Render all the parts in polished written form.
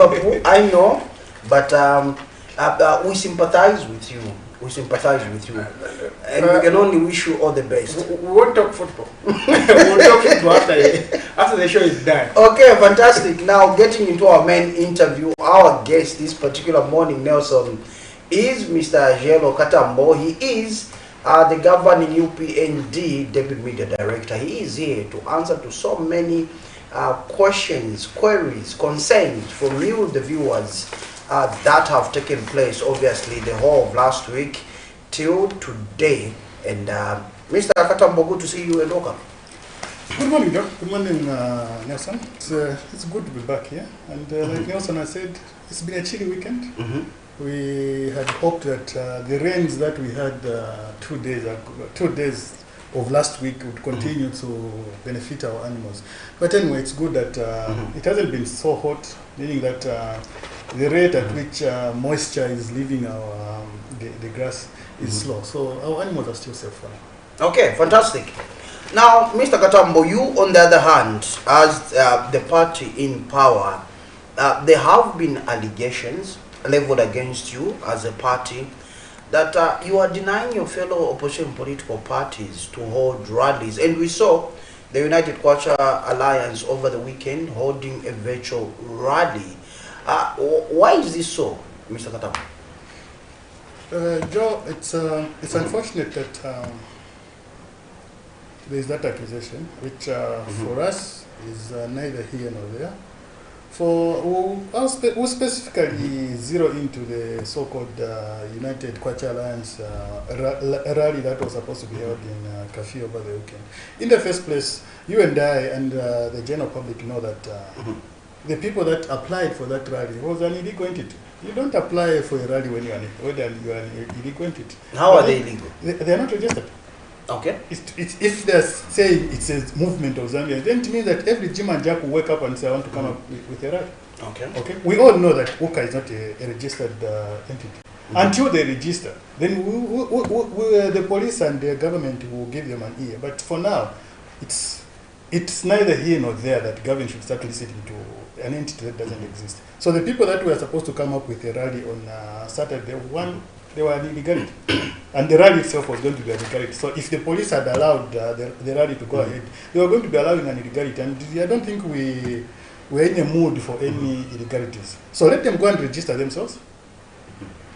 I know, but we sympathize with you. We sympathize with you, and we can only wish you all the best. We won't talk football. We'll talk football after the show is done. Okay, fantastic. Now, getting into our main interview, our guest this particular morning, Nelson, is Mr. Jello Katambo. He is the governing UPND Deputy Media Director. He is here to answer to so many questions, queries, concerns from you, the viewers, that have taken place, obviously, the whole of last week till today. And Mr. Katambo, good to see you and welcome. Good morning, Doc. Good morning, Nelson. It's good to be back here. And like Nelson has said, it's been a chilly weekend. We had hoped that the rains that we had 2 days of last week would continue to benefit our animals. But anyway, it's good that it hasn't been so hot, meaning that the rate at which moisture is leaving our the grass is slow. So our animals are still safe for now. Okay, fantastic. Now, Mr. Katambo, you, on the other hand, as the party in power, there have been allegations leveled against you as a party that you are denying your fellow opposition political parties to hold rallies. And we saw the United Kwacha Alliance over the weekend holding a virtual rally. Why is this so, Mr. Katambo? Joe, it's unfortunate that there is that accusation, which for us is neither here nor there. We'll specifically zero into the so-called United Kwacha Alliance rally that was supposed to be held in Kafi over the weekend. In the first place, you and I and the general public know that the people that applied for that rally was an illegal entity. You don't apply for a rally when you are an illegal entity. How are they illegal? They are not registered. Okay. If they're saying it's a movement of Zambia, then it means that every Jim and Jack will wake up and say, I want to come up with a rally. Okay. We all know that UKA is not a registered entity. Until they register, then the police and the government will give them an ear. But for now, it's neither here nor there that government should start listening to an entity that doesn't exist. So the people that were supposed to come up with a rally on Saturday, they were an illegality. And the rally itself was going to be an illegality. So if the police had allowed the rally to go ahead, they were going to be allowing an illegality. And I don't think we're in a mood for any illegalities. So let them go and register themselves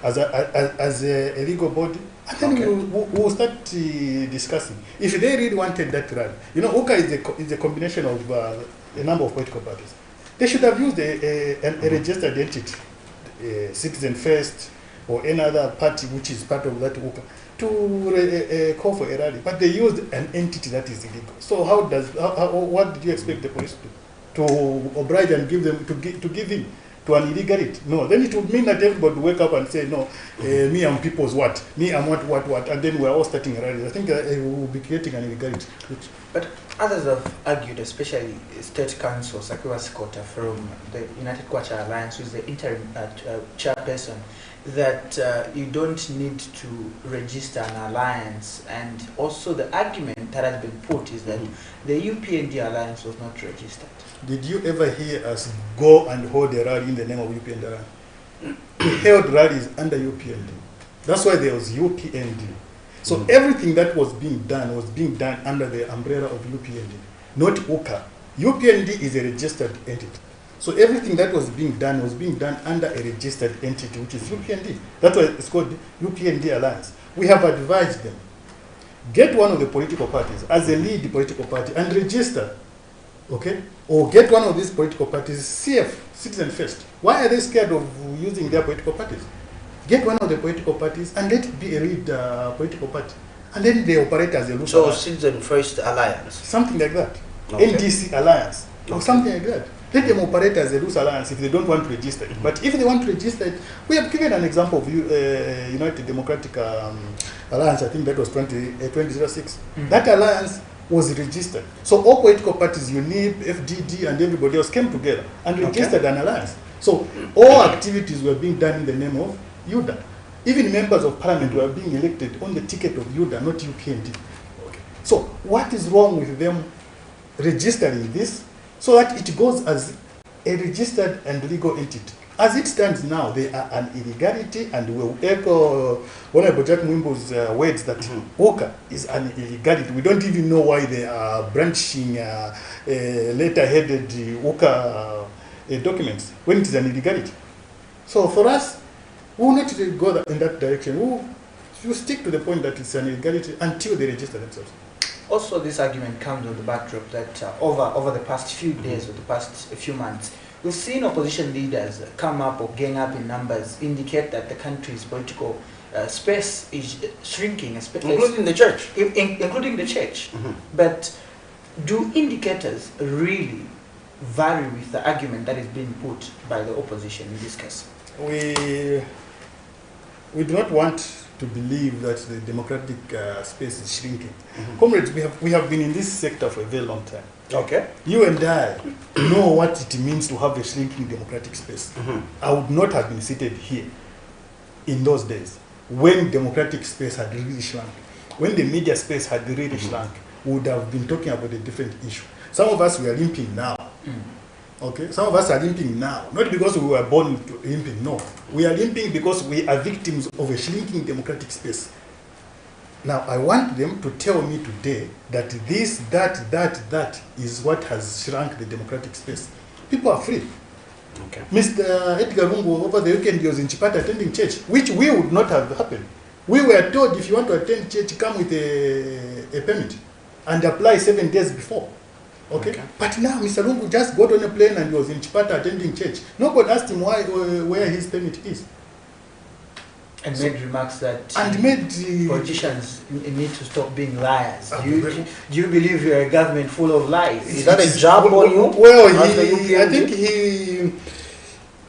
as a legal body. And then we'll start discussing. If they really wanted that rally, UKA is a combination of a number of political parties. They should have used a registered entity, Citizen First, or any other party which is part of that UKA, to call for a rally. But they used an entity that is illegal. So what did you expect the police to do? To oblige and give them to give in to an illegality? No. Then it would mean that everybody would wake up and say, no, me I'm people's what? Me I'm what? And then we're all starting a rally. I think we will be creating an illegality. But others have argued, especially State Council Sakiwa Sikota from the United Kwacha Alliance, who is the interim chairperson, that you don't need to register an alliance. And also the argument that has been put is that the UPND alliance was not registered. Did you ever hear us go and hold a rally in the name of UPND alliance? We held rallies under UPND. That's why there was UPND. So everything that was being done under the umbrella of UPND, not UKA. UPND is a registered entity. So everything that was being done under a registered entity, which is UPND. That's why it's called UPND Alliance. We have advised them, get one of the political parties as a lead political party and register, okay? Or get one of these political parties, CF, Citizen First. Why are they scared of using their political parties? Get one of the political parties and let it be a lead political party. And then they operate as a loose alliance. Citizen First Alliance. Something like that. Okay. NDC Alliance. Or something like that. Let them operate as a loose alliance if they don't want to register it. But if they want to register it, we have given an example of United Democratic Alliance, I think that was 2006. That alliance was registered. So all political parties, UNIP, FDD, and everybody else came together and registered an alliance. So all activities were being done in the name of UDA. Even members of parliament were being elected on the ticket of UDA, not UPND. So what is wrong with them registering this so that it goes as a registered and legal entity. As it stands now, they are an illegality, and we will echo Honorable Jack Mwimbo's words that UKA is an illegality. We don't even know why they are branching letter-headed UKA documents when it is an illegality. So for us, we will not go in that direction. We will stick to the point that it's an illegality until they register themselves. Also, this argument comes on the backdrop that over the past few days or the past few months, we've seen opposition leaders come up or gang up in numbers, indicate that the country's political space is shrinking, including the church. Including the church. But do indicators really vary with the argument that is being put by the opposition in this case? We do not want to believe that the democratic space is shrinking. Comrades, we have been in this sector for a very long time. Okay. You and I know what it means to have a shrinking democratic space. I would not have been seated here in those days when democratic space had really shrunk. When the media space had really shrunk, we would have been talking about a different issue. Some of us, we are limping now. Okay, some of us are limping now, not because we were born limping, no. We are limping because we are victims of a shrinking democratic space. Now, I want them to tell me today that this, that is what has shrunk the democratic space. People are free. Okay. Mr. Edgar Lungu over the weekend, he was in Chipata attending church, which we would not have happened. We were told if you want to attend church, come with a permit and apply 7 days before. Okay? But now Mr. Lungu just got on a plane and he was in Chipata attending church. Nobody asked him where his permit is. And made remarks that politicians need to stop being liars. Do you believe you're a government full of lies? Is that a job on you? Well, I think he,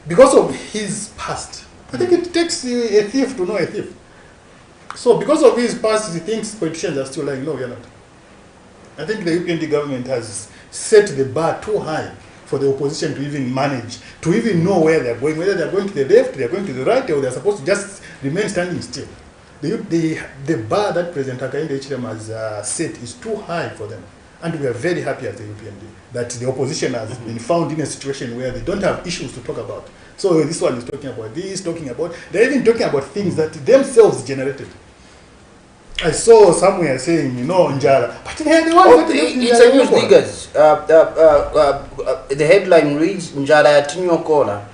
because of his past, I think it takes a thief to know a thief. So because of his past, he thinks politicians are still lying. No, we are not. I think the UPND government has set the bar too high for the opposition to even manage, to even know where they're going, whether they're going to the left, they're going to the right, or they're supposed to just remain standing still. The bar that President Hakainde Hichilema has set is too high for them. And we are very happy as the UPND that the opposition has been found in a situation where they don't have issues to talk about. So this one is talking about this, they're even talking about things that themselves generated. I saw somewhere saying, Njala. But they are the ones that it's a news diggers. The headline reads, Njala Yatinyo Kola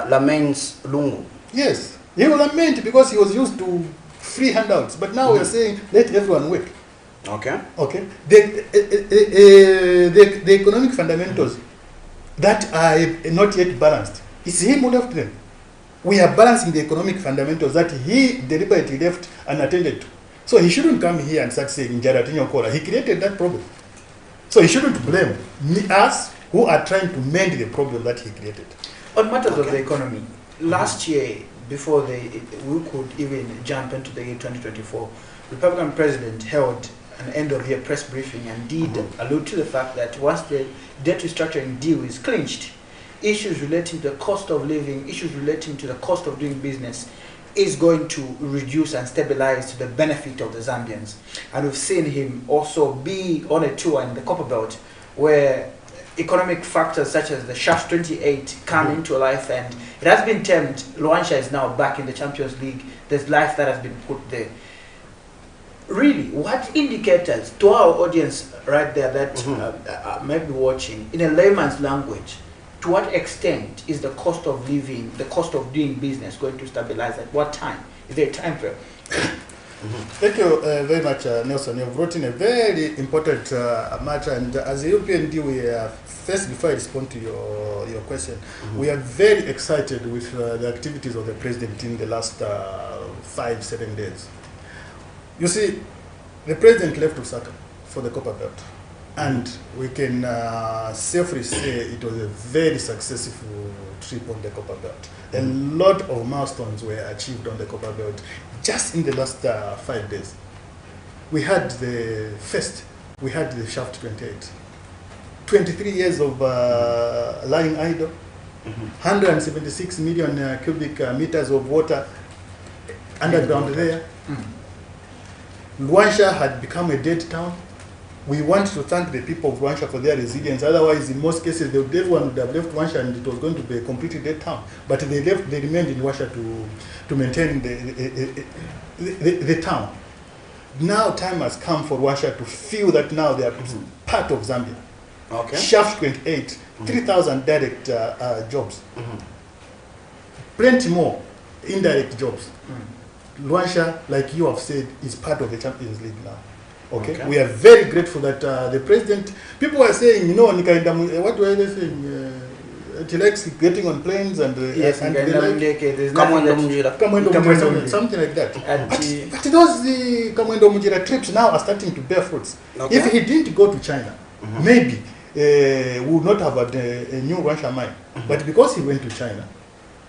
laments Lungu. Yes, he will lament because he was used to free handouts. But now we are saying, let everyone work. Okay. Okay. The economic fundamentals that are not yet balanced, it's him who left them. We are balancing the economic fundamentals that he deliberately left unattended to. So he shouldn't come here and start saying Njaratinyo Kola. He created that problem. So he shouldn't blame us who are trying to mend the problem that he created. On matters of the economy, last year, before we could even jump into the year 2024, Republican President held an end-of-year press briefing and did allude to the fact that once the debt restructuring deal is clinched, issues relating to the cost of living, issues relating to the cost of doing business is going to reduce and stabilize to the benefit of the Zambians. And we've seen him also be on a tour in the Copperbelt where economic factors such as the Shaft 28 come into life, and it has been termed Luansha is now back in the Champions League. There's life that has been put there. Really, what indicators to our audience right there that may be watching, in a layman's language, to what extent is the cost of living, the cost of doing business going to stabilize? At what time? Is there a time frame? Thank you very much, Nelson. You've brought in a very important matter, and as a UPND, we first, before I respond to your question, we are very excited with the activities of the president in the last 5-7 days. You see, the president left Osaka for the Copperbelt. And we can safely say it was a very successful trip on the Copperbelt. A lot of milestones were achieved on the Copperbelt just in the last 5 days. We had the Shaft 28. 23 years of lying idle, 176 million cubic meters of water underground there. Luansha had become a dead town. We want to thank the people of Rwanda for their resilience. Otherwise, in most cases, everyone would have left Rwanda and it was going to be a completely dead town. But they remained in Rwanda to maintain the town. Now time has come for Rwanda to feel that now they are part of Zambia. Okay. Shaft 28, 3,000 direct jobs. Plenty more indirect jobs. Rwanda, like you have said, is part of the Champions League now. Okay? We are very grateful that the president, people were saying, you know, what were they saying? He likes getting on planes and yes, and something like that. But those Kamwendo Mujira trips now are starting to bear fruits. Okay. If he didn't go to China, maybe we would not have had a new Rwanda mine. But because he went to China,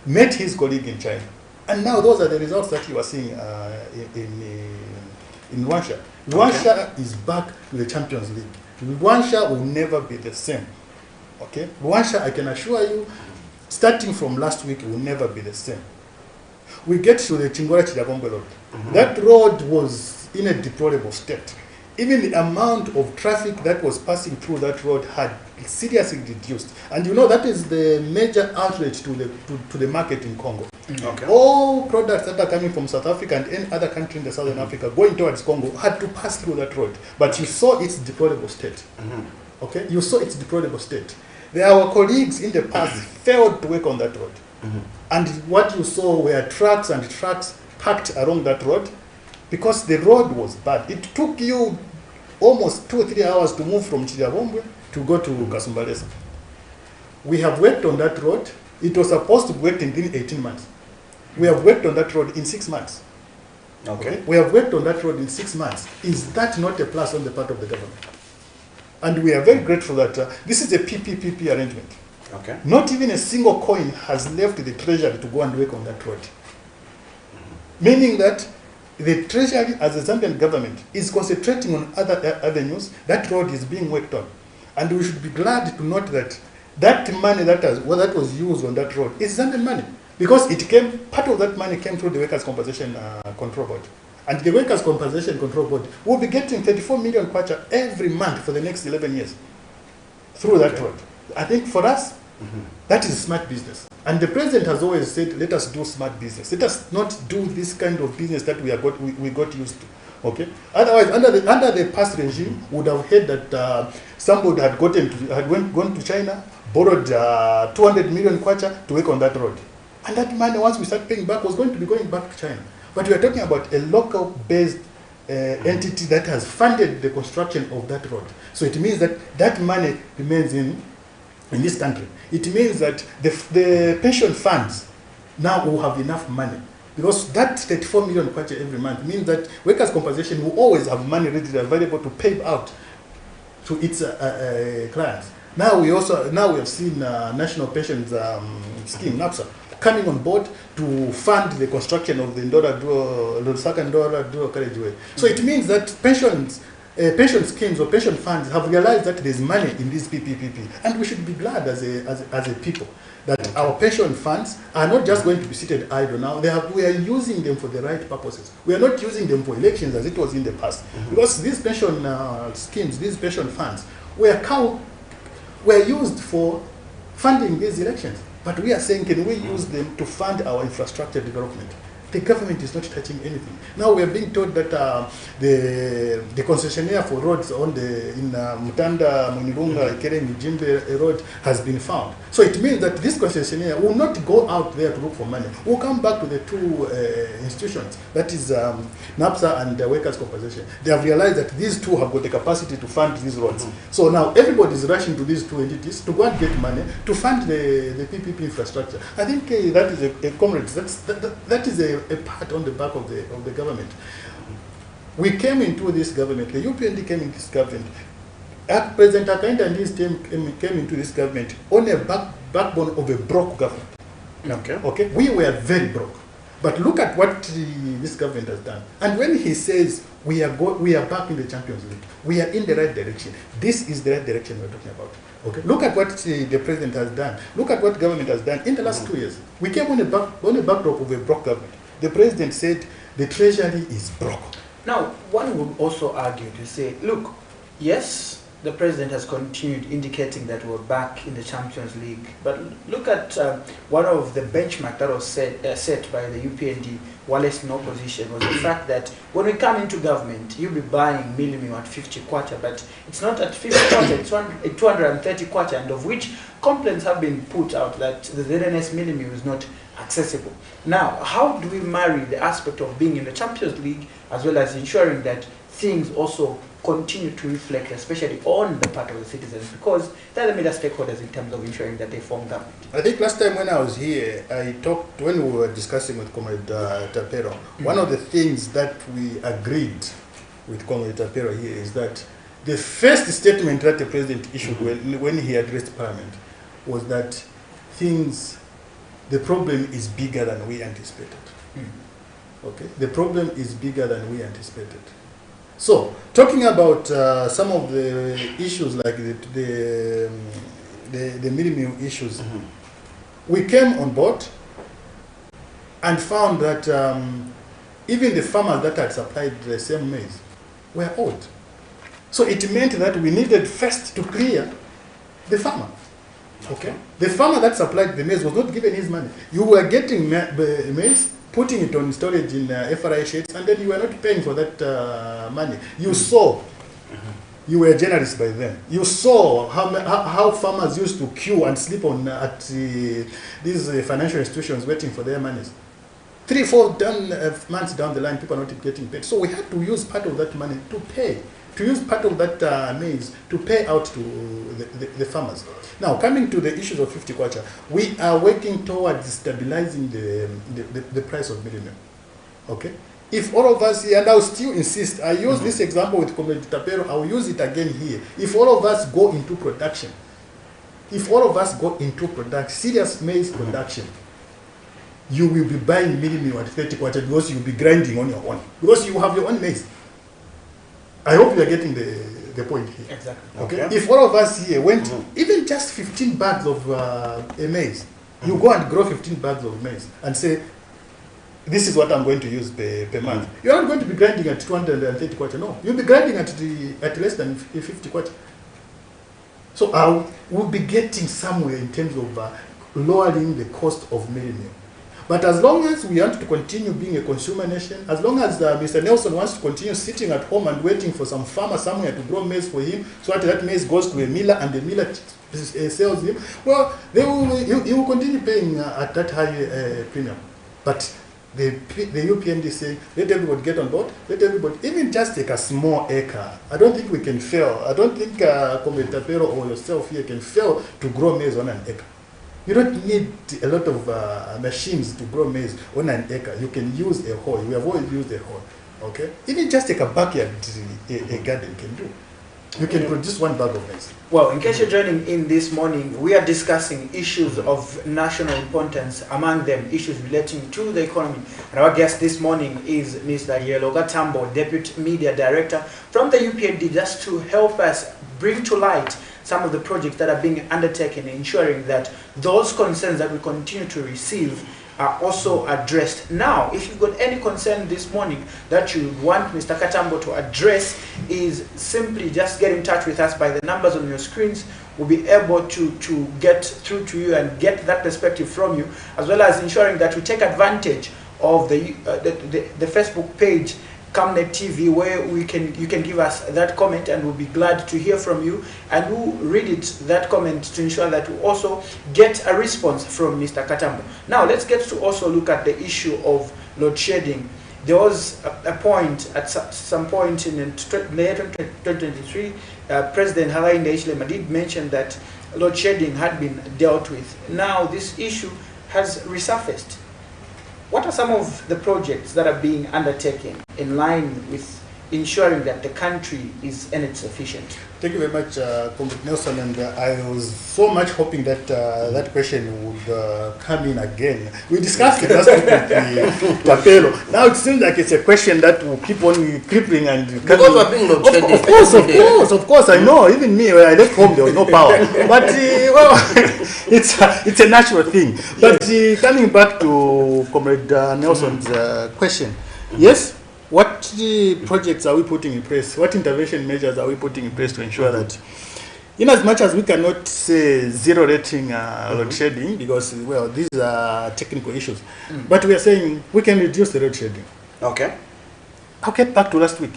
met his colleague in China, and now those are the results that you are seeing in Rwanda. Rwanda is back to the Champions League. Rwanda will never be the same. Okay? Rwanda, I can assure you, starting from last week, it will never be the same. We get to the Chingora-Chirabombe road. That road was in a deplorable state. Even the amount of traffic that was passing through that road had seriously reduced. And you know that is the major outlet to the market in Congo. Okay. All products that are coming from South Africa and any other country in the Southern Africa going towards Congo had to pass through that road. But you saw its deplorable state. Okay? You saw its deplorable state. Our colleagues in the past failed to work on that road. And what you saw were trucks and trucks parked along that road because the road was bad. It took you almost 2 or 3 hours to move from Chirabombe to go to Kasumbalesa. We have worked on that road. It was supposed to be worked in 18 months. We have worked on that road in 6 months. Okay? We have worked on that road in 6 months. Is that not a plus on the part of the government? And we are very grateful that this is a PPP arrangement. Okay. Not even a single coin has left the treasury to go and work on that road. Meaning that the treasury as a Zambian government is concentrating on other avenues. That road is being worked on. And we should be glad to note that that money that was used on that road is Zambian money. Because part of that money came through the Workers' Compensation Control Board. And the Workers' Compensation Control Board will be getting 34 million kwacha every month for the next 11 years through that road. I think for us, that is smart business. And the president has always said, let us do smart business. Let us not do this kind of business that we got used to. Okay. Otherwise, under the past regime, would have heard that somebody had gone to China, borrowed 200 million kwacha to work on that road, and that money, once we start paying back, was going to be going back to China. But we are talking about a local-based entity that has funded the construction of that road. So it means that that money remains in this country. It means that the pension funds now will have enough money. Because that 34 million kwacha every month means that workers' compensation will always have money readily available to pay out to its clients. Now we have seen National Pensions Scheme, NAPSA, coming on board to fund the construction of the Lusaka Ndora Duo Carriageway. So it means that pension schemes or pension funds have realized that there's money in this PPP, and we should be glad as a people that our pension funds are not just going to be seated idle now. We are using them for the right purposes. We are not using them for elections as it was in the past, because these pension schemes, these pension funds, were used for funding these elections. But we are saying, can we use them to fund our infrastructure development? The government is not touching anything. Now we are being told that the concessionaire for roads in Mutanda, Munirunga, Ikere, Mijimbe road has been found. So it means that this concessionaire will not go out there to look for money. We'll come back to the two institutions, that is NAPSA and Workers' Compensation. They have realized that these two have got the capacity to fund these roads. So now everybody is rushing to these two entities to go and get money to fund the PPP infrastructure. I think that is a comrade. That is a part on the back of the government. We came into this government, the UPND came into this government. President Akainda and his team came into this government on a backbone of a broke government. Okay. We were very broke. But look at what this government has done. And when he says we are back in the Champions League, we are in the right direction. This is the right direction we're talking about. Okay. Look at what the president has done. Look at what government has done in the last 2 years. We came on a backdrop of a broke government. The president said the treasury is broke. Now, one would also argue to say, look, Yes, the president has continued indicating that we're back in the Champions League. But look at one of the benchmark that was set by the UPND while it's in opposition was the fact that when we come into government, you'll be buying Millennium at 50 kwacha, but it's not at 50 kwacha, it's at 230 kwacha, and of which complaints have been put out that the ZNS Millennium is not accessible. Now, how do we marry the aspect of being in the Champions League as well as ensuring that things also continue to reflect, especially on the part of the citizens, because they're the major stakeholders in terms of ensuring that they form government? I think last time when I was here, I talked, when we were discussing with Comrade Tapero, one of the things that we agreed with Comrade Tapero here is that the first statement that the president issued when he addressed Parliament was that the problem is bigger than we anticipated. Okay, the problem is bigger than we anticipated. So, talking about some of the issues like the minimum issues, we came on board and found that even the farmers that had supplied the same maize were old. So it meant that we needed first to clear the farmer. Okay? The farmer that supplied the maize was not given his money. You were getting maize, putting it on storage in FRI sheets, and then you were not paying for that money. You saw, you were generous by then. You saw how farmers used to queue and sleep on at these financial institutions waiting for their monies. 3-4 months down the line, people are not getting paid. So we had to use part of that money to pay, to use part of that maize to pay out to the farmers. Now, coming to the issues of 50 kwacha, we are working towards stabilizing the price of millennium. Okay? If all of us, and I'll still insist, I use this example with Comrade Tapero, I'll use it again here. If all of us go into production, serious maize production, you will be buying millennium at 30 kwacha because you'll be grinding on your own. Because you have your own maize. I hope you are getting the point here. Exactly. Okay. If all of us here went, even just 15 bags of maize, you go and grow 15 bags of maize and say, this is what I'm going to use per month. You're not going to be grinding at 230 kwacha. No, you'll be grinding at less than 50 kwacha. So we'll be getting somewhere in terms of lowering the cost of millennium. But as long as we want to continue being a consumer nation, as long as Mr. Nelson wants to continue sitting at home and waiting for some farmer somewhere to grow maize for him, so that maize goes to a miller and the miller sells him, well, he will continue paying at that high premium. But the UPND is saying, let everybody get on board, let everybody, even just take a small acre. I don't think we can fail. I don't think Comrade Tapero or yourself here can fail to grow maize on an acre. You don't need a lot of machines to grow maize on an acre. You can use a hoe. We have always used a hoe. Okay? Even just take a backyard, a garden can do. You can produce 1 bag of maize. Well, in case you're joining in this morning, we are discussing issues of national importance, among them issues relating to the economy. And our guest this morning is Mr. Yelo Gatambo, Deputy Media Director from the UPND, just to help us bring to light some of the projects that are being undertaken, ensuring that those concerns that we continue to receive are also addressed. Now, if you've got any concern this morning that you want Mr. Katambo to address, is simply just get in touch with us by the numbers on your screens. We'll be able to get through to you and get that perspective from you, as well as ensuring that we take advantage of the Facebook page Camnet TV, where you can give us that comment, and we'll be glad to hear from you, and we'll read that comment to ensure that we also get a response from Mr. Katambo. Now let's get to also look at the issue of load shedding. There was a point at some point in the year 2023, President Hakainde Hichilema did mention that load shedding had been dealt with. Now this issue has resurfaced. What are some of the projects that are being undertaken in line with ensuring that the country is energy sufficient? Thank you very much, Comrade Nelson, and I was so much hoping that that question would come in again. We discussed it last week with Tapelo. Now it seems like it's a question that will keep on creeping and because we're being load shedding. Of course, I know. Even me, when I left home, there was no power. But well, it's a natural thing. But coming back to Comrade Nelson's question, yes, what projects are we putting in place? What intervention measures are we putting in place to ensure that, in as much as we cannot say zero rating load shedding, because, well, these are technical issues, but we are saying we can reduce the load shedding. Okay. I'll get back to last week.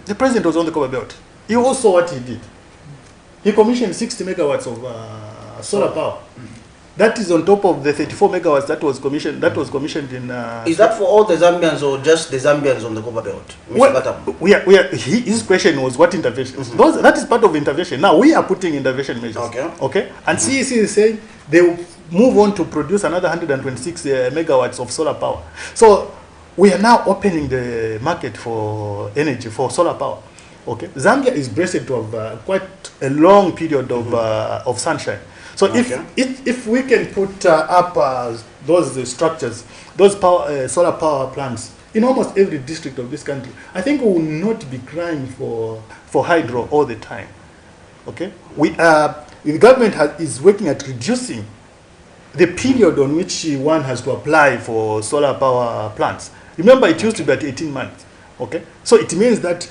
The president was on the Copper Belt. You all saw what he did. He commissioned 60 megawatts of solar power. That is on top of the 34 megawatts that was commissioned. That was commissioned in. Is that for all the Zambians or just the Zambians on the Copper Belt, Mr. Well, his question was what interventions. That is part of intervention. Now we are putting intervention measures. Okay. And CEC is saying they will move on to produce another 126 megawatts of solar power. So we are now opening the market for energy for solar power. Okay. Zambia is blessed to have quite a long period of sunshine. So if we can put up those structures, those solar power plants in almost every district of this country, I think we will not be crying for hydro all the time. Okay, the government is working at reducing the period on which one has to apply for solar power plants. Remember, it used to be at 18 months. Okay, so it means that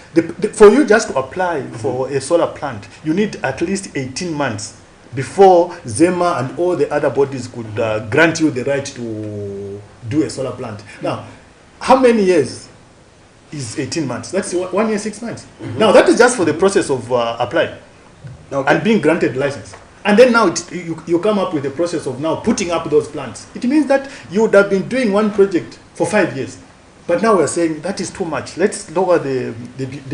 for you just to apply for a solar plant, you need at least 18 months before ZEMA and all the other bodies could grant you the right to do a solar plant. Now, how many years is 18 months? That's 1 year, 6 months. Now, that is just for the process of applying and being granted license. And then now you come up with the process of now putting up those plants. It means that you would have been doing one project for 5 years. But now we're saying that is too much. Let's lower the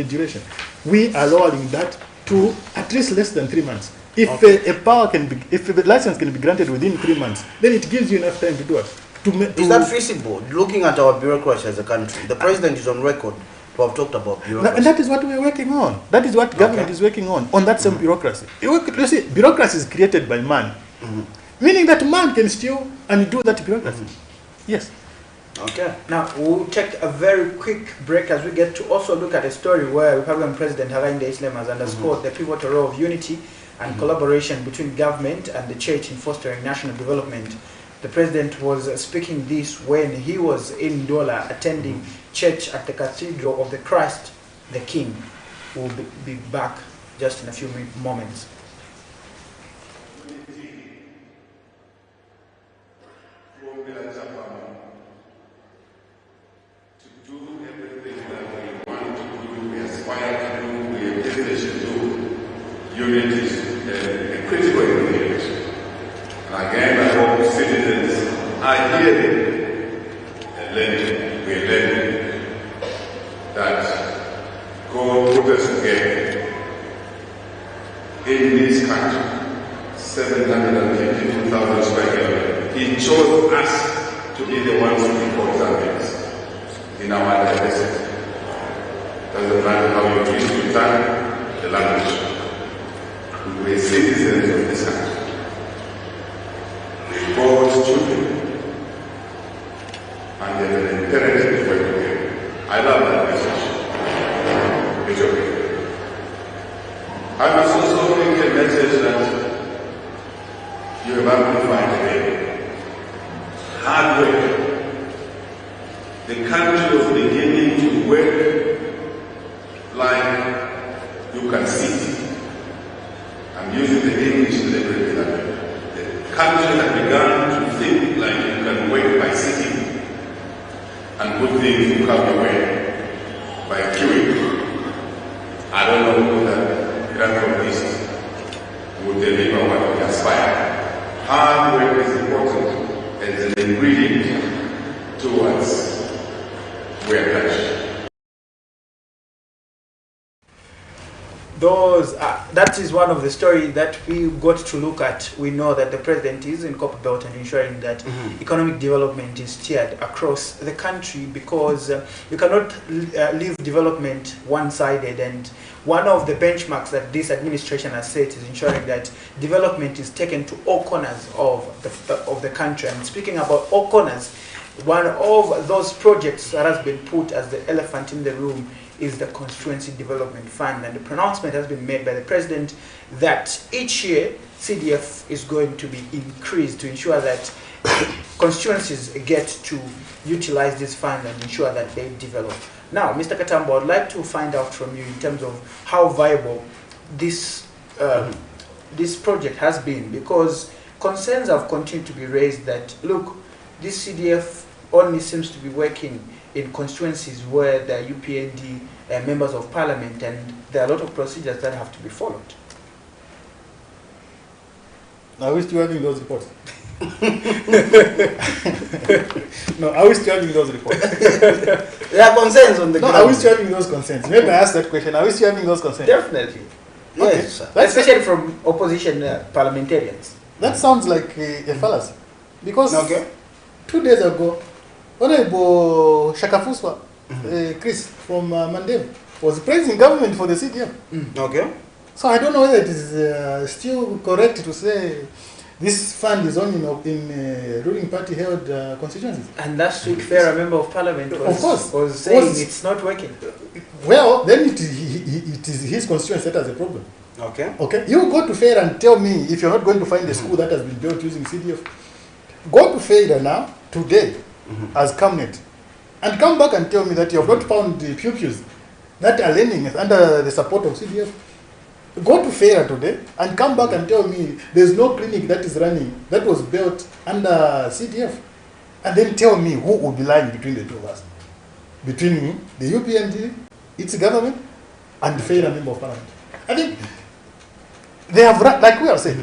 duration. We are lowering that to at least less than 3 months. If if a license can be granted within 3 months, then it gives you enough time to do it. Is that feasible? Looking at our bureaucracy as a country, the president is on record to have talked about bureaucracy. And that is what we're working on. That is what government is working on that same bureaucracy. You see, bureaucracy is created by man, meaning that man can steal and do that bureaucracy. Yes. Okay. Now we'll take a very quick break as we get to also look at a story where Republican President Hakainde Hichilema has underscored the pivotal role of unity and collaboration between government and the church in fostering national development. The president was speaking this when he was in Dola attending church at the Cathedral of the Christ the King. We'll be back just in a few moments. Unity is a critical ingredient. And again, I hope citizens are hearing and learning. We're learning that God put us together in this country, 752,000 square kilometers. He chose us to be the ones who be called Zambians in our diversity. Doesn't matter how you wish to turn the language. We are citizens of this country. We are God's children. And they have an imperative to work together. I love that message. It's okay. I must also make a message that you have amplified today. Hard work. The country was beginning to work like you can see. I'm using the English deliberately that the country had begun to think like you can work by sitting and good things will come your way by queuing. I don't know whether philanthropists will deliver what we aspire. Hard work is important as an ingredient towards where country. That is one of the stories that we got to look at. We know that the president is in Copper Belt and ensuring that economic development is steered across the country, because you cannot leave development one-sided. And one of the benchmarks that this administration has set is ensuring that development is taken to all corners of the country. And speaking about all corners, One of those projects that has been put as the elephant in the room is the Constituency Development Fund, and the pronouncement has been made by the President that each year CDF is going to be increased to ensure that constituencies get to utilize this fund and ensure that they develop. Now, Mr. Katambo, I'd like to find out from you in terms of how viable this this project has been, because concerns have continued to be raised that, look, this CDF only seems to be working in constituencies where there are UPND members of parliament, and there are a lot of procedures that have to be followed. Are we still having those reports? No, are we still having those reports? There are concerns on the ground. No, are we still having those concerns? Maybe I asked that question. Are we still having those concerns? Definitely. Yes, Yes, sir. especially from opposition parliamentarians. That sounds like a fallacy. Because Okay. 2 days ago, Honorable Shakafuswa, Chris from Mandem, was praising government for the CDF. Okay. So I don't know whether it is still correct to say this fund is only in ruling party held constituencies. And last week, Fair, a member of parliament, was saying it's not working. Well, then it is his constituency that has a problem. Okay. Okay, you go to Fair and tell me if you're not going to find a school that has been built using CDF. Go to Fair now, today, as Camnet, and come back and tell me that you have not found the pupils that are learning under the support of CDF. Go to Fair today and come back and tell me there's no clinic that is running that was built under CDF. And then tell me who will be lying between the two of us. Between me, the UPND, its government, and Fair, a member of parliament. I think they have, like we have said,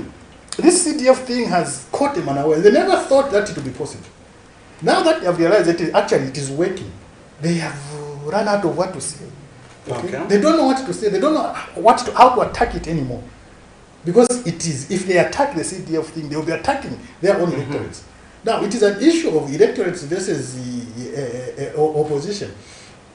this CDF thing has caught them unaware. They never thought that it would be possible. Now that they have realized that it is working, they have run out of what to say. Okay. They don't know what to say. They don't know how to attack it anymore. Because it is, if they attack the CDF thing, they will be attacking their own electorates. Now, it is an issue of electorates versus the opposition.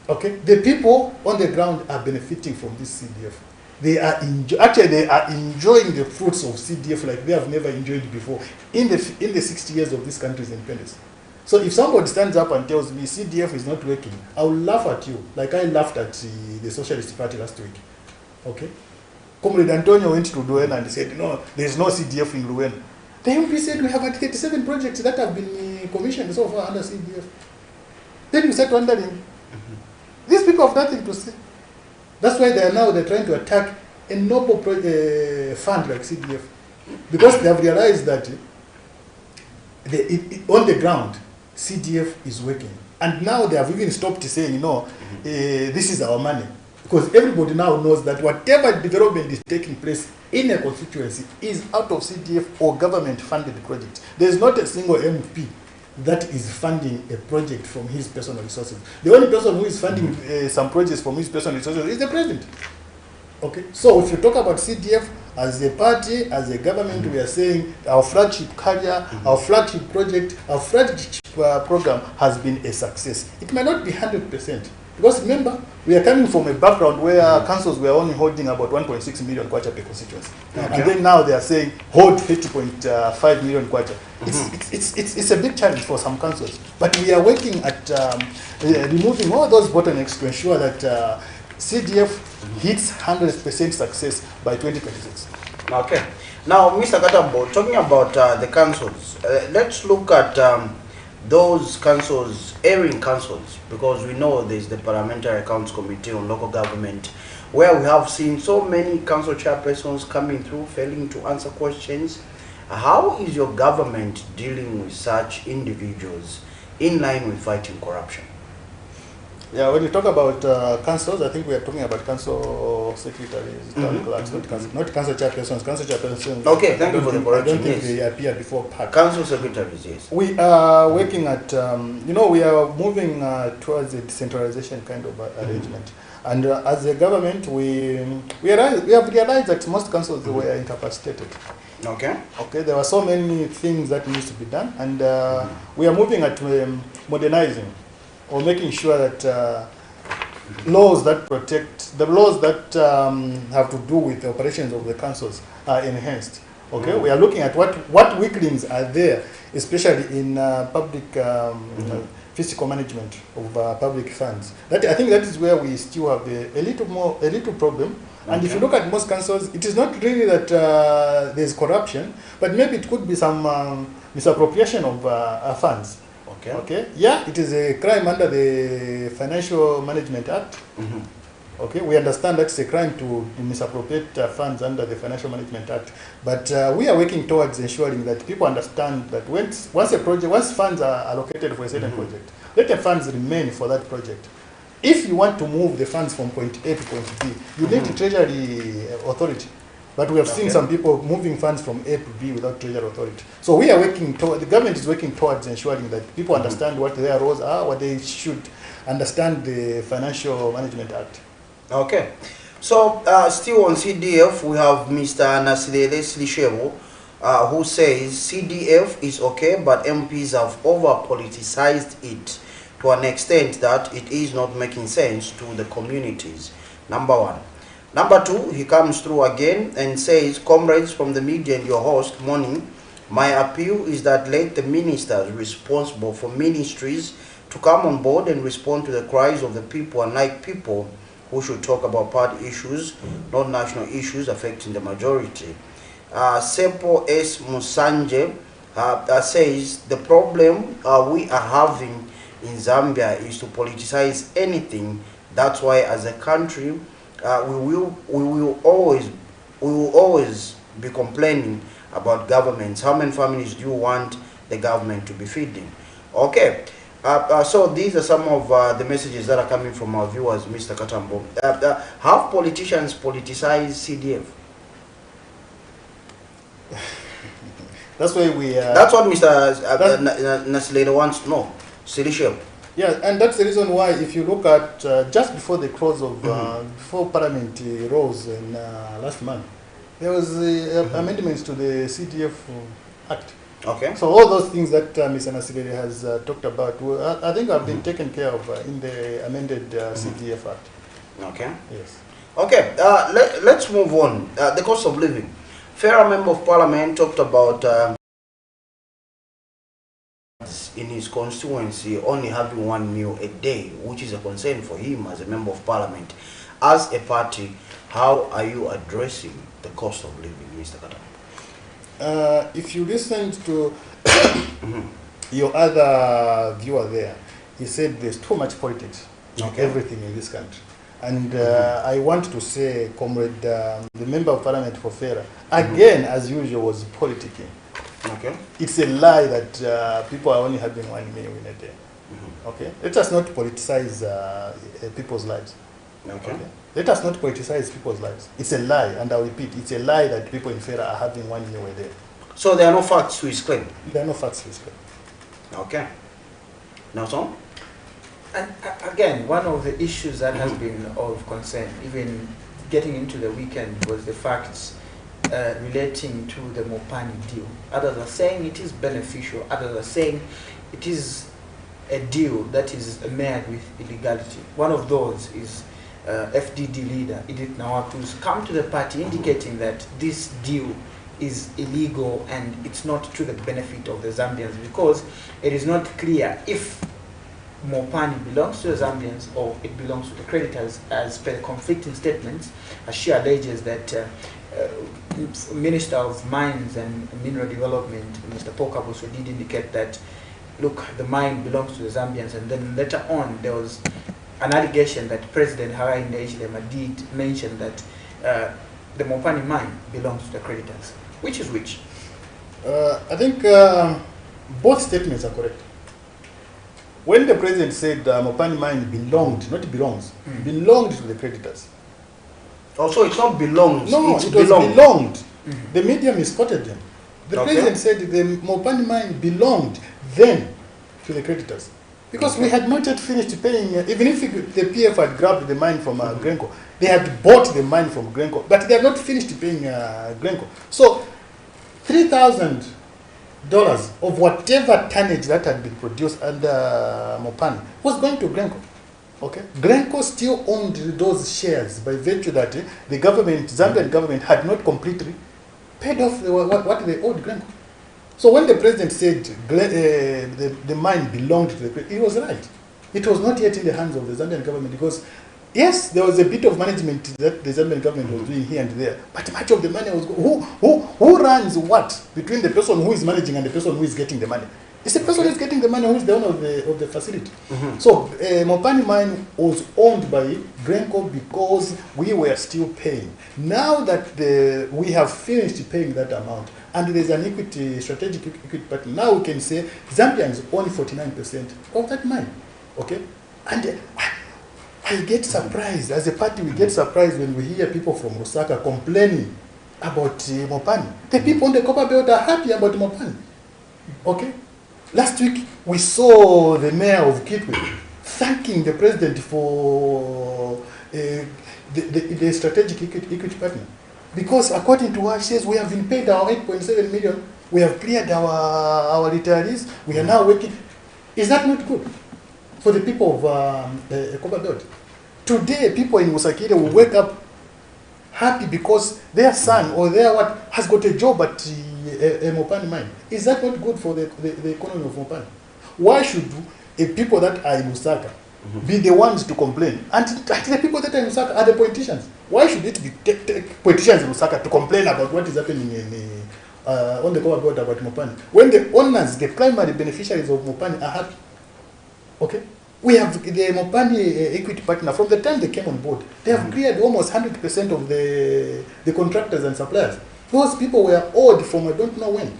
Okay, the people on the ground are benefiting from this CDF. They are enjoying the fruits of CDF like they have never enjoyed before in the 60 years of this country's independence. So if somebody stands up and tells me CDF is not working, I will laugh at you, like I laughed at the Socialist Party last week. Okay? Comrade Antonio went to Luena and said, no, there is no CDF in Luena. The MP said we have 37 projects that have been commissioned so far under CDF. Then you start wondering, these people have nothing to say. That's why they're trying to attack a noble fund like CDF. Because they have realized that on the ground, CDF is working. And now they have even stopped saying, this is our money. Because everybody now knows that whatever development is taking place in a constituency is out of CDF or government-funded project. There is not a single MP that is funding a project from his personal resources. The only person who is funding some projects from his personal resources is the president. Okay, so if you talk about CDF as a party, as a government, we are saying our flagship career, our flagship project, our flagship program has been a success. It may not be 100%. Because remember, we are coming from a background where councils were only holding about 1.6 million kwacha per constituency. Okay. And then now they are saying hold 50.5 million kwacha. It's a big challenge for some councils. But we are working at removing all those bottlenecks to ensure that CDF hits 100% success by 2026. Okay. Now, Mr. Katambo, talking about the councils, let's look at those councils, erring councils, because we know there's the Parliamentary Accounts Committee on Local Government, where we have seen so many council chairpersons coming through, failing to answer questions. How is your government dealing with such individuals in line with fighting corruption? Yeah, when you talk about councils, I think we are talking about council secretaries, town clerks, not council chairpersons. Council chairpersons. Okay, thank you for the correction. I don't think they appear before PAC. Council secretaries, yes. We are working at, we are moving towards a decentralization kind of arrangement. And as a government, we have realized that most councils were incapacitated. Okay. Okay, there were so many things that needs to be done, and we are moving at modernizing, or making sure that laws that protect, the laws that have to do with the operations of the councils are enhanced. Okay, we are looking at what weaklings are there, especially in public fiscal management of public funds. That I think that is where we still have a little problem. And if you look at most councils, it is not really that there's corruption, but maybe it could be some misappropriation of funds. Okay. Okay. Yeah, it is a crime under the Financial Management Act. Okay, we understand that's a crime to misappropriate funds under the Financial Management Act, but we are working towards ensuring that people understand that once funds are allocated for a certain project, let the funds remain for that project. If you want to move the funds from point A to point B, you need the Treasury Authority. But we have seen some people moving funds from A to B without Treasury Authority. So we are working toward, the government is working towards ensuring that people understand what their roles are, what they should understand the Financial Management Act. Okay. So still on CDF, we have Mr. Nasilele Slishebo, who says CDF is okay, but MPs have over-politicized it to an extent that it is not making sense to the communities. Number one. Number two, he comes through again and says, comrades from the media and your host, morning, my appeal is that let the ministers responsible for ministries to come on board and respond to the cries of the people, unlike people who should talk about party issues, not national issues affecting the majority. Sepo S. Musanje says the problem we are having in Zambia is to politicize anything. That's why as a country we will always be complaining about governments. How many families do you want the government to be feeding? Okay. So these are some of the messages that are coming from our viewers, Mr. Katambo. Have politicians politicized CDF? That's why we. That's what Mr. Nasileda wants to know. Silishel. Yeah, and that's the reason why, if you look at just before the close of before Parliament rose in last month, there was amendments to the CDF Act. Okay. So all those things that Mr. Nasilele has talked about, I think have been taken care of in the amended CDF Act. Okay. Yes. Okay. Let's move on. The cost of living. Farah Member of Parliament talked about in his constituency only having one meal a day, which is a concern for him as a Member of Parliament. As a party, how are you addressing the cost of living, Mr. Katam? If you listen to your other viewer there, he said there's too much politics in everything in this country. And I want to say, Comrade, the Member of Parliament for Farah, again, as usual, was politicking. Okay. It's a lie that people are only having one meal in a day. Okay. Let us not politicize people's lives. Okay. Let us not politicize people's lives. It's a lie, and I repeat, it's a lie that people in Farah are having one meal a day. So there are no facts to his claim? There are no facts to his claim. Okay. Now, Tom? And again, one of the issues that has been of concern, even getting into the weekend, was the facts relating to the Mopani deal. Others are saying it is beneficial. Others are saying it is a deal that is marred with illegality. One of those is FDD leader Edith Nawatu's come to the party indicating that this deal is illegal and it's not to the benefit of the Zambians, because it is not clear if Mopani belongs to the Zambians or it belongs to the creditors, as per conflicting statements. As she alleges that Minister of Mines and Mineral Development, Mr. Pokaboso, did indicate that, look, the mine belongs to the Zambians, and then later on there was an allegation that President Hakainde Hichilema did mention that the Mopani mine belongs to the creditors. Which is which? I think both statements are correct. When the president said Mopani mine belonged, not belongs, belonged to the creditors. Also, it's not belongs. No, it's it was belonged. The media misquoted them. The Okay. president said the Mopani mine belonged then to the creditors. Because we had not yet finished paying, even if the PF had grabbed the mine from Grenco, they had bought the mine from Grenco, but they had not finished paying Grenco. So $3,000 of whatever tonnage that had been produced under Mopani was going to Grenco. Okay, Grenco still owned those shares by virtue that the government, Zambian government, had not completely paid off what they owed Glencore. So when the president said the mine belonged to the president, he was right. It was not yet in the hands of the Zambian government because, yes, there was a bit of management that the Zambian government was doing here and there, but much of the money was who runs what between the person who is managing and the person who is getting the money? It's the person who is getting the money who is the owner of the facility. So Mopani mine was owned by Glencore because we were still paying. Now that we have finished paying that amount and there's an strategic equity partner, now we can say Zambians own 49% of that mine. Okay? And I get surprised, as a party we get surprised when we hear people from Lusaka complaining about Mopani. The people on the Copper Belt are happy about Mopani. Okay? Last week we saw the mayor of Kitwe thanking the president for the strategic equity partner. Because according to what she says, we have been paid our 8.7 million, we have cleared our retirees, we are now working. Is that not good for the people of Copper Belt? Today, people in Musakire will wake up happy because their son or their what has got a job at a Mopani mine. Is that not good for the economy of Mopani? Why should people that are in Lusaka be the ones to complain? And the people that are in Lusaka are the politicians. Why should it be politicians in Lusaka to complain about what is happening in on the Copper Belt about Mopani? When the owners, the primary beneficiaries of Mopani are happy. Okay? We have the Mopani equity partner, from the time they came on board, they have cleared almost 100% of the contractors and suppliers. Those people were owed from I don't know when.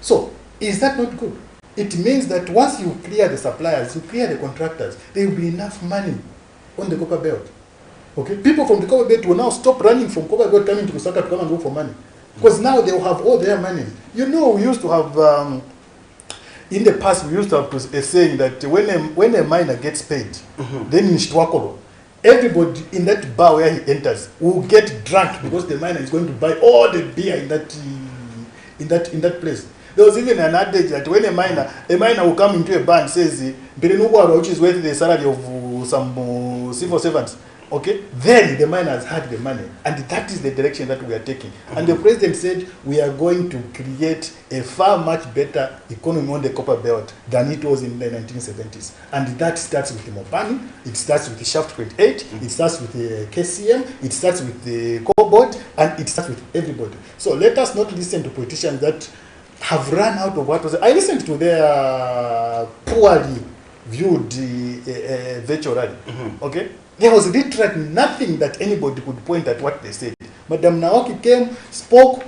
So, is that not good? It means that once you clear the suppliers, you clear the contractors, there will be enough money on the Copper Belt. Okay? People from the Copper Belt will now stop running from Copper Belt coming to Lusaka to come and look for money. Because now they will have all their money. You know, we used to have... in the past, we used to have a saying that when a miner gets paid, then in Shtwakolo, everybody in that bar where he enters will get drunk because the miner is going to buy all the beer in that place. There was even an adage that when a miner will come into a bar and says, which is worth the salary of some civil servants. Okay, then the miner has had the money, and that is the direction that we are taking. And the president said we are going to create a far much better economy on the Copper Belt than it was in the 1970s. And that starts with the Mopani, it starts with the Shaft 28, it starts with the KCM, it starts with the Cobalt, and it starts with everybody. So let us not listen to politicians that have run out of what was. I listened to their poorly viewed virtual rally. Okay. There was literally nothing that anybody could point at what they said. Madam Naoki came, spoke,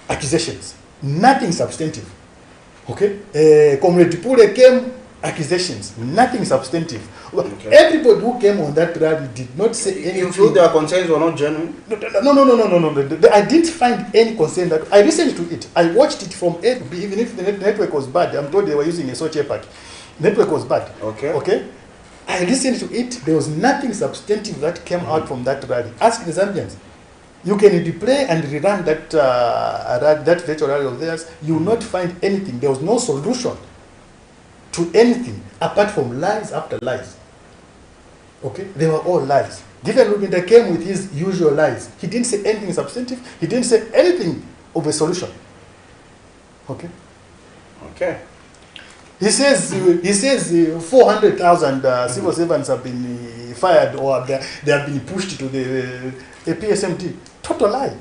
accusations. Nothing substantive. Okay? Comrade Pule came, accusations. Nothing substantive. Okay. Everybody who came on that rally did not say anything. You feel their concerns were not genuine? No. I didn't find any concern. That I listened to it. I watched it from A to B, even if the network was bad. I'm told they were using a Soche pack. Network was bad. Okay? I listened to it. There was nothing substantive that came out from that rally. Ask the Zambians. You can replay and rerun that virtual rally of theirs. You will not find anything. There was no solution to anything apart from lies after lies. Okay? They were all lies. Gideon Rubinda came with his usual lies. He didn't say anything substantive. He didn't say anything of a solution. Okay? Okay. He says 400,000 civil servants have been fired or they have been pushed to the PSMT. Total lie.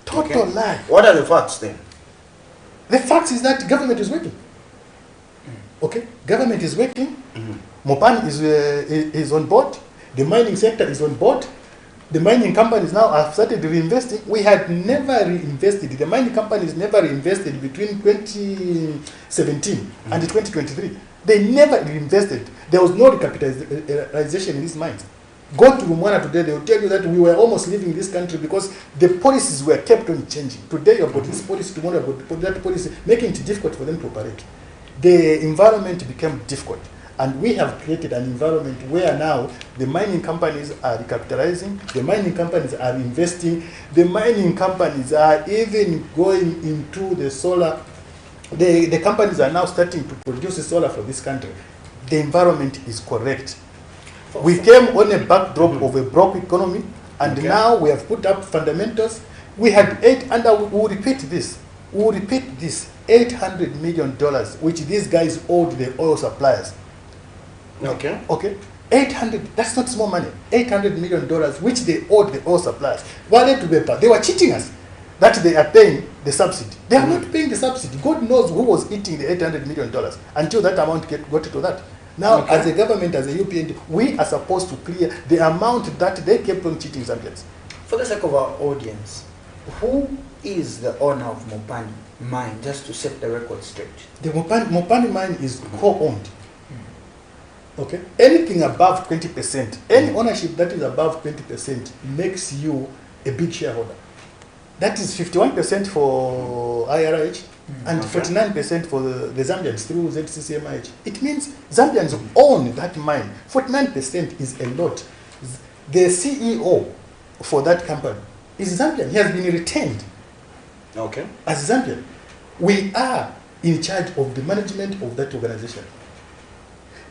Total lie. What are the facts then? The fact is that government is working. Okay, government is working. Mopani is on board. The mining sector is on board. The mining companies now have started reinvesting. We had never reinvested. The mining companies never reinvested between 2017 and 2023. They never reinvested. There was no recapitalization in these mines. Go to Rumwana today, they will tell you that we were almost leaving this country because the policies were kept on changing. Today you've got this policy, tomorrow you've got that policy, making it difficult for them to operate. The environment became difficult. And we have created an environment where now the mining companies are recapitalizing, the mining companies are investing, the mining companies are even going into the solar. The companies are now starting to produce solar for this country. The environment is correct. We came on a backdrop of a broke economy, and now we have put up fundamentals. We had we'll repeat this. We'll repeat this. $800 million, which these guys owed the oil suppliers. Okay. Okay. 800, that's not small money. $800 million, which they owed the oil suppliers. They were cheating us that they are paying the subsidy. They are not paying the subsidy. God knows who was eating the $800 million until that amount got to that. Now, as a government, as a UPN, we are supposed to clear the amount that they kept on cheating Zambians. For the sake of our audience, who is the owner of Mopani mine, just to set the record straight? The Mopani mine is co-owned. Okay. Anything above 20%, any ownership that is above 20% makes you a big shareholder. That is 51% for IRH and 49% for the Zambians through ZCCMIH. It means Zambians own that mine. 49% is a lot. The CEO for that company is Zambian. He has been retained as Zambian. We are in charge of the management of that organization.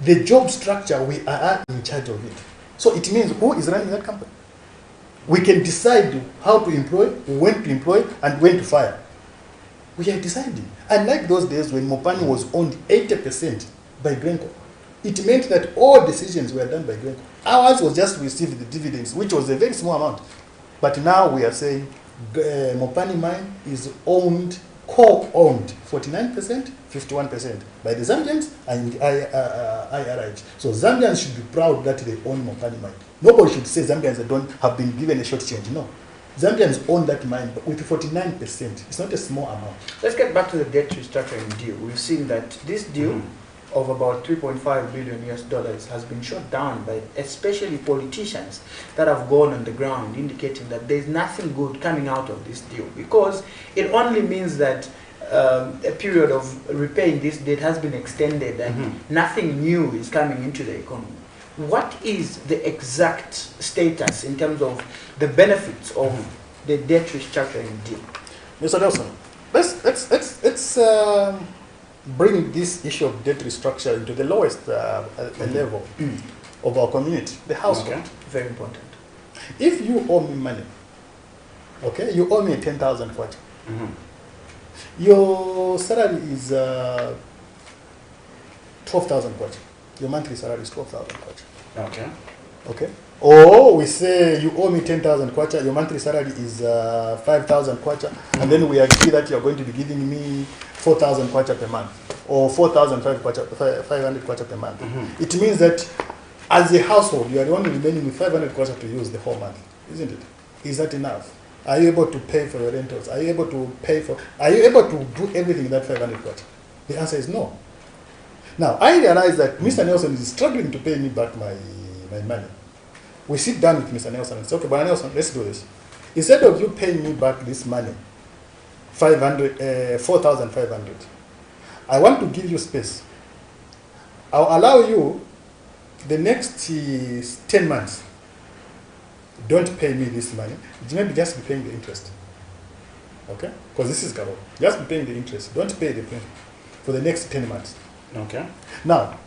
The job structure, we are in charge of it. So it means who is running that company? We can decide how to employ, when to employ, and when to fire. We are deciding. Unlike those days when Mopani was owned 80% by Grenco, it meant that all decisions were done by Grenco. Ours was just to receive the dividends, which was a very small amount. But now we are saying Mopani mine is owned, co-owned 49%, 51% by the Zambians and IRH. So Zambians should be proud that they own Mopani mine. Nobody should say Zambians don't have been given a short change. No. Zambians own that mine but with 49%. It's not a small amount. Let's get back to the debt restructuring deal. We've seen that this deal of about $3.5 billion has been shot down by especially politicians that have gone on the ground, indicating that there's nothing good coming out of this deal, because it only means that a period of repaying this debt has been extended and nothing new is coming into the economy. What is the exact status in terms of the benefits of the debt restructuring deal? Mr. Nelson, let's bring this issue of debt restructure into the lowest level of our community, the household. Okay. Very important. If you owe me money, okay, you owe me 10,000 kwacha. Your salary is 12,000 kwacha. Your monthly salary is 12,000 kwacha. Okay. Okay. Or we say you owe me 10,000 kwacha, your monthly salary is 5,000 kwacha, and then we agree that you are going to be giving me 4,000 kwacha per month, or 4,500 kwacha per month. It means that as a household, you are only remaining with 500 kwacha to use the whole month, isn't it? Is that enough? Are you able to pay for your rentals? Are you able to do everything in that 500 kwacha? The answer is no. Now, I realize that Mr. Nelson is struggling to pay me back my money. We sit down with Mr. Nelson and say, okay, but Nelson, let's do this. Instead of you paying me back this money, 4,500, I want to give you space. I'll allow you the next 10 months. Don't pay me this money. Maybe just be paying the interest. Okay? Because this is Carol. Just be paying the interest. Don't pay the principal for the next 10 months. Okay. Now,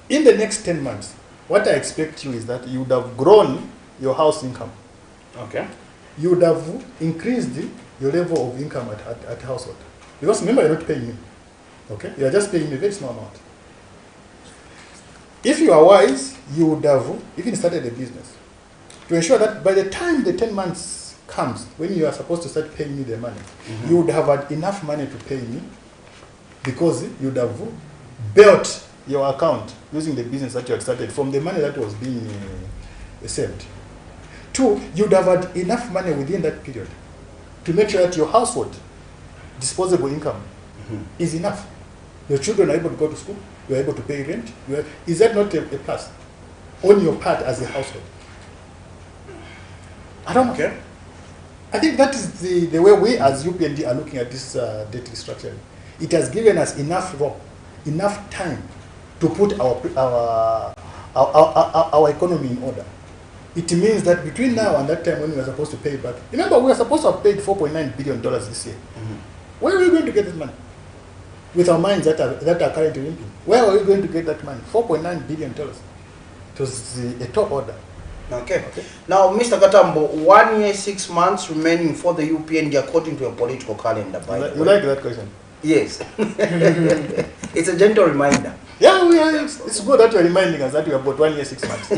in the next 10 months, what I expect you is that you would have grown your house income. Okay. You would have increased your level of income at household. Because remember, you're not paying me. Okay? You are just paying me a very small amount. If you are wise, you would have even started a business to ensure that by the time the 10 months comes, when you are supposed to start paying me the money, you would have had enough money to pay me, because you would have built your account using the business that you had started from the money that was being saved. Two, you would have had enough money within that period to make sure that your household disposable income is enough. Your children are able to go to school, you are able to pay rent. Is that not a plus on your part as a household? I don't know. Okay. I think that is the way we as UPND are looking at this debt restructuring. It has given us enough rope, enough time to put our economy in order. It means that between now and that time when we are supposed to pay it back, remember we are supposed to have paid $4.9 billion this year. Where are we going to get this money? With our mines that are currently limping. Where are we going to get that money? $4.9 billion. It was a tall order. Okay. Now, Mr. Katambo, 1 year, 6 months remaining for the UPND according to a political calendar. By the way. You like that question? Yes. It's a gentle reminder. Yeah, it's good that you're reminding us that we have got 1 year, 6 months.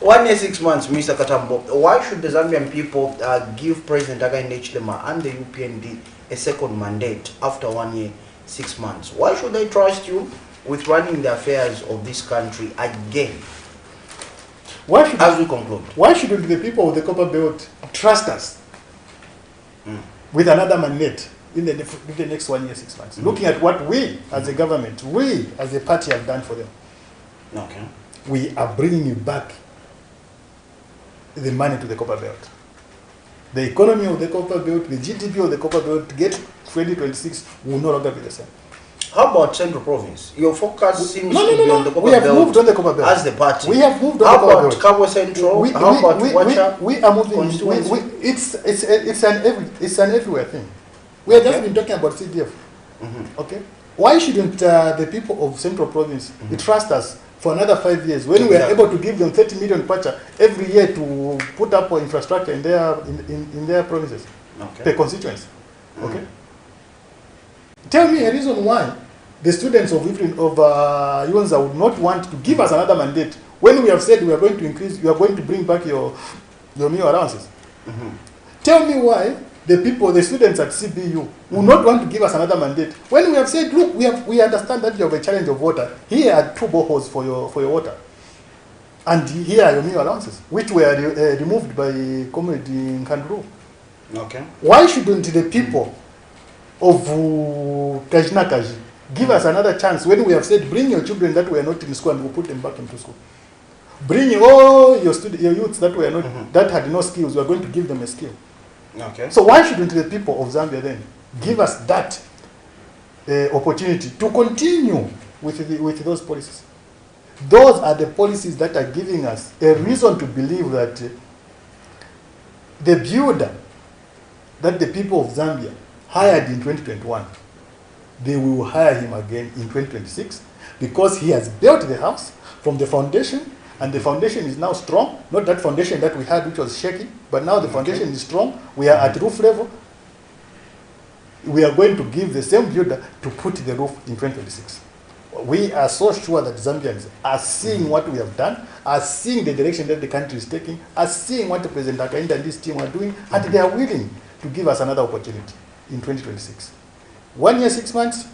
1 year, 6 months, Mr. Katambo. Why should the Zambian people give President Hakainde Hichilema and the UPND a second mandate after 1 year, 6 months? Why should they trust you with running the affairs of this country again? As we conclude, why shouldn't the people of the Copper Belt trust us with another mandate in the next 1 year, 6 months? Looking at what we as a government, we as a party have done for them. Okay. We are bringing back the money to the Copper Belt. The economy of the Copper Belt, the GDP of the Copper Belt, to get 2026 will no longer be the same. How about Central Province? Your focus seems to be on the Copper Belt. We have moved on the Copper Belt as the party. We have moved on How the Copper Belt. about Cabo Central? How about Wacha? We are moving. It's an everywhere thing. We have just been talking about CDF. Okay. Why shouldn't the people of Central Province trust us for another 5 years when we are able to give them 30 million kwacha every year to put up infrastructure in their provinces, per constituency? Okay. Tell me a reason why the students of Yonza would not want to give us another mandate when we have said we are going to increase, you are going to bring back your meal allowances. Tell me why the students at CBU will not want to give us another mandate when we have said, look, we understand that you have a challenge of water. Here are 2 boreholes for your water, and here are your meal allowances, which were removed by Comrade Nkandru. Okay. Why shouldn't the people of Kajinakaji give us another chance when we have said, bring your children that were not in school and we'll put them back into school? Bring all your youths that were not that had no skills, we are going to give them a skill. Okay. So why shouldn't the people of Zambia then give us that opportunity to continue with those policies? Those are the policies that are giving us a reason to believe that the builder that the people of Zambia hired in 2021, they will hire him again in 2026 because he has built the house from the foundation, and the foundation is now strong. Not that foundation that we had which was shaky, but now the foundation is strong. We are at roof level. We are going to give the same builder to put the roof in 2026. We are so sure that Zambians are seeing what we have done, are seeing the direction that the country is taking, are seeing what the President Hakainde and this team are doing, and they are willing to give us another opportunity in 2026. 1 year, 6 months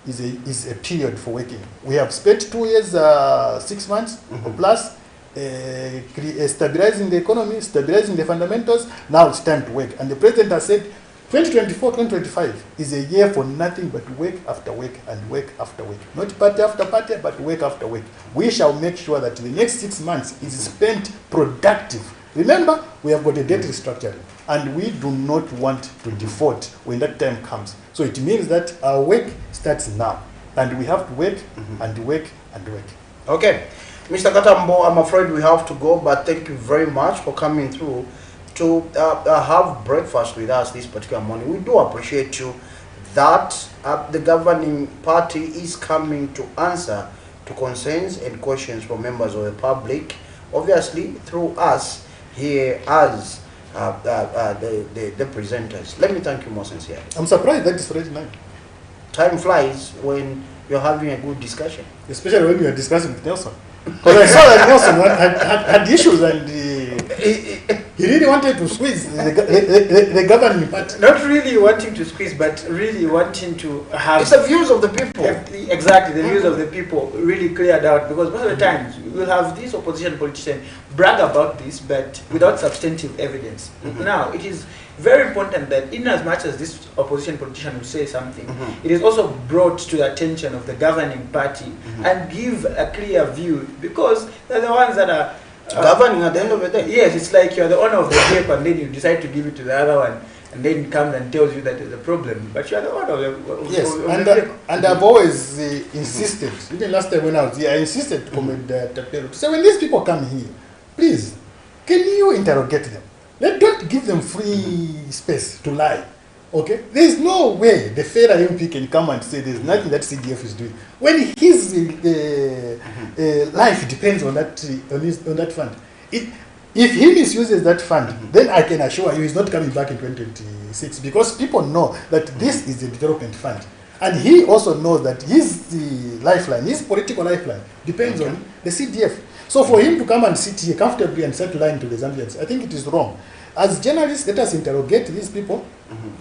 is a period for working. We have spent 2 years, 6 months or plus stabilizing the economy, stabilizing the fundamentals. Now it's time to work. And the President has said 2024, 2025 is a year for nothing but work after work and work after work. Not party after party, but work after work. We shall make sure that the next 6 months is spent productive. Remember, we have got a debt restructuring, and we do not want to default when that time comes. So it means that our work starts now, and we have to work and work and work. Okay. Mr. Katambo, I'm afraid we have to go, but thank you very much for coming through to have breakfast with us this particular morning. We do appreciate you that the governing party is coming to answer to concerns and questions from members of the public, obviously through us here as the presenters. Let me thank you more sincerely. I'm surprised that it's already 9. Time flies when you're having a good discussion. Especially when you are discussing with Nelson. Because I saw that Nelson had issues, and he really wanted to squeeze the governing party. Not really wanting to squeeze, but really wanting to have... It's the views of the people. Exactly, the views of the people really cleared out, because most of the times you will have this opposition politician brag about this, but without substantive evidence. Now, it is very important that in as much as this opposition politician will say something, it is also brought to the attention of the governing party and give a clear view, because they're the ones that are governing at the end of the day. Yes, it's like you're the owner of the tape and then you decide to give it to the other one, and then it comes and tells you that there's a problem, but you're the owner of the yes, of and, the tape. And I've always insisted, even last time when I was here, I insisted to Tapero to say, when these people come here, please, can you interrogate them? Don't give them free space to lie. Okay? There is no way the federal MP can come and say there's nothing that CDF is doing when his life depends on that fund. If he misuses that fund, then I can assure you he's not coming back in 2026, because people know that this is a development fund. And he also knows that his lifeline, his political lifeline, depends on the CDF. So for him to come and sit here comfortably and start lying to the Zambians, I think it is wrong. As journalists, let us interrogate these people.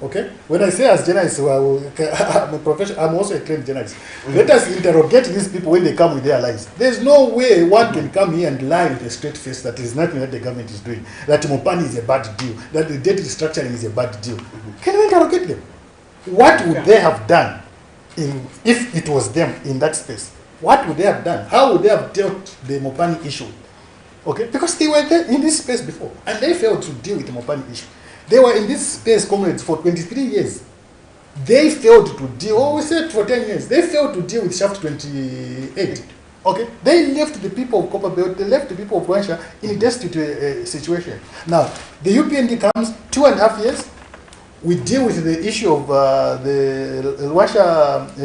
Okay? When I say as journalists, well, I'm a professional, I'm also a trained journalist. Let us interrogate these people when they come with their lies. There's no way one can come here and lie with a straight face that is nothing that the government is doing, that Mopani is a bad deal, that the debt restructuring is a bad deal. Can we interrogate them? What would they have done if it was them in that space? What would they have done? How would they have dealt the Mopani issue? Okay, because they were there in this space before, and they failed to deal with the Mopani issue. They were in this space, comrades, for 23 years. They failed to deal, we said for 10 years, they failed to deal with Shaft 28. Okay, they left the people of Copperbelt, they left the people of Rwanda in a destitute situation. Now, the UPND comes 2.5 years. We deal with the issue of the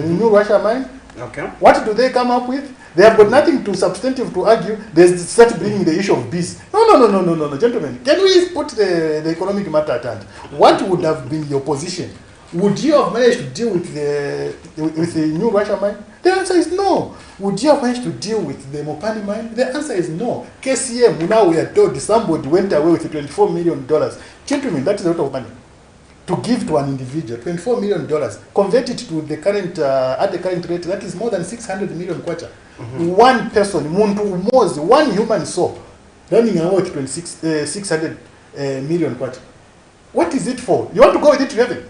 new Russia mine. Okay. What do they come up with? They have got nothing to substantive to argue. They start bringing the issue of bees. No, gentlemen. Can we put the economic matter at hand? What would have been your position? Would you have managed to deal with the new Russia mine? The answer is no. Would you have managed to deal with the Mopani mine? The answer is no. KCM, now we are told somebody went away with $24 million. Gentlemen, that is a lot of money to give to an individual. $24 million. Convert it to the current, at the current rate, that is more than 600 million kwacha. One person, one human soul, running away with 600 million kwacha. What is it for? You want to go with it to heaven?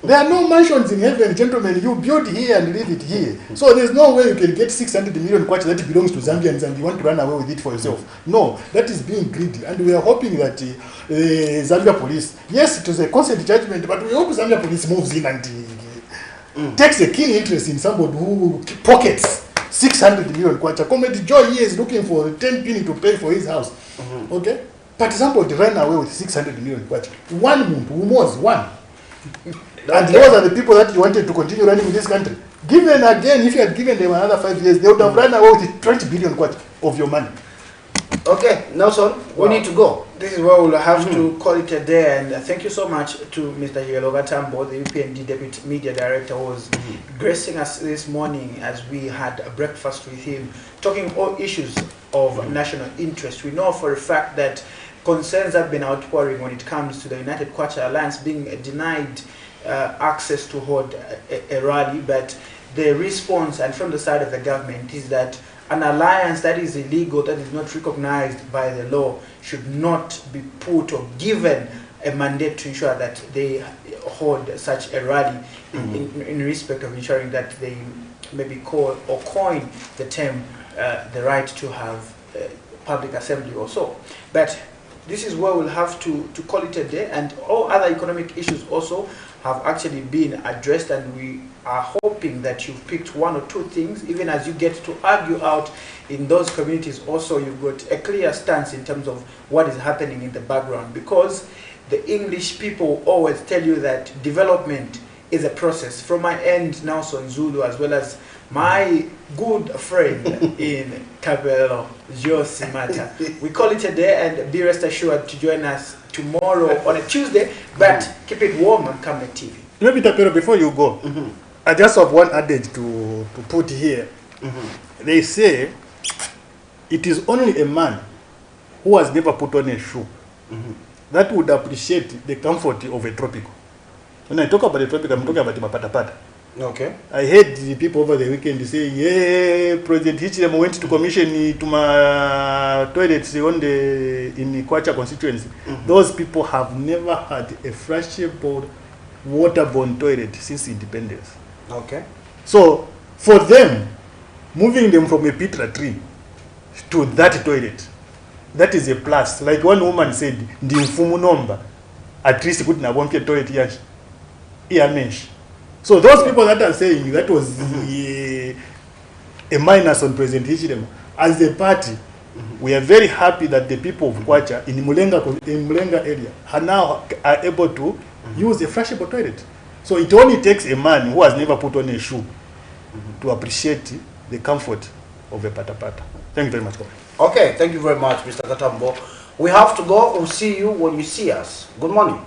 There are no mansions in heaven, gentlemen. You build here and leave it here. So there's no way you can get 600 million kwacha that belongs to Zambians and you want to run away with it for yourself. No, that is being greedy. And we are hoping that Zambia police, yes, it was a consent judgment, but we hope Zambia police moves in and takes a keen interest in somebody who pockets 600 million kwacha. Comrade Joy here is looking for 10 penny to pay for his house. Okay? But somebody ran away with 600 million kwacha. One. And those are the people that you wanted to continue running in this country. Given again, if you had given them another 5 years, they would have run away with 20 billion of your money. Okay, Nelson, we need to go. This is where we'll have to call it a day. And thank you so much to Mr. Yelo Gatambo, the UPND Deputy Media Director, who was gracing us this morning as we had a breakfast with him, talking all issues of national interest. We know for a fact that concerns have been outpouring when it comes to the United Kwacha Alliance being denied access to hold a rally, but the response and from the side of the government is that an alliance that is illegal, that is not recognized by the law, should not be put or given a mandate to ensure that they hold such a rally in respect of ensuring that they maybe call or coin the term the right to have public assembly or so. But this is where we'll have to call it a day, and all other economic issues also have actually been addressed, and we are hoping that you've picked one or two things, even as you get to argue out in those communities. Also, you've got a clear stance in terms of what is happening in the background, because the English people always tell you that development is a process. From my end, Nelson Zulu, as well as my good friend in Kabelo, Josi Mata. We call it a day, and be rest assured to join us tomorrow on a Tuesday, but keep it warm on Camnet TV. Maybe Tapero, before you go, I just have one adage to put here. They say it is only a man who has never put on a shoe that would appreciate the comfort of a tropical. When I talk about a tropical, I'm talking about the mapatapata. Okay. I heard the people over the weekend say, yeah, President Hichilema went to commission to my toilets in the Kwacha constituency. Those people have never had a flushable, waterborne toilet since independence. Okay. So, for them, moving them from a pitra tree to that toilet, that is a plus. Like one woman said, "Ndi mfumu nomba, at least put na wonke toilet yash, mesh." So those people that are saying that was a minus on President Hichilema, as a party, we are very happy that the people of Kwacha in Mulenga area are able to use a flushable toilet. So it only takes a man who has never put on a shoe to appreciate the comfort of a patapata. Thank you very much. Okay, thank you very much, Mr. Katambo. We have to go. We'll see you when you see us. Good morning.